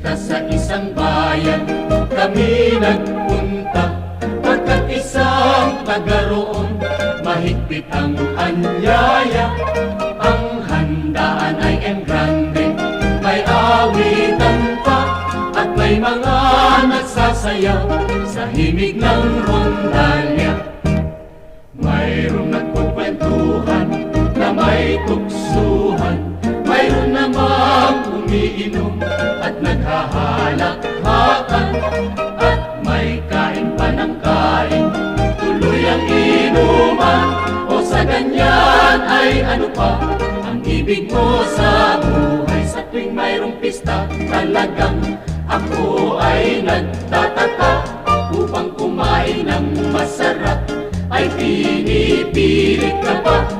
pista sa isang bayan kami nagpunta, pagkat isang taga roon mahigpit ang anyaya. Ang handaan ay en grande, may awitan pa at may mga nagsasayaw sa himig ng rondalya. Mayroong nagkukwentuhan na may tuksuhan, mayroon namang umiinom at naghahalakhakan, at may kain pa ng kain, tuloy ang inuman. O sa ganyan ay ano pa ang ibig mo sa buhay? Sa tuwing mayroong pista talagang ako ay nagtataka, upang kumain ng masarap ay pinipilit ka pa.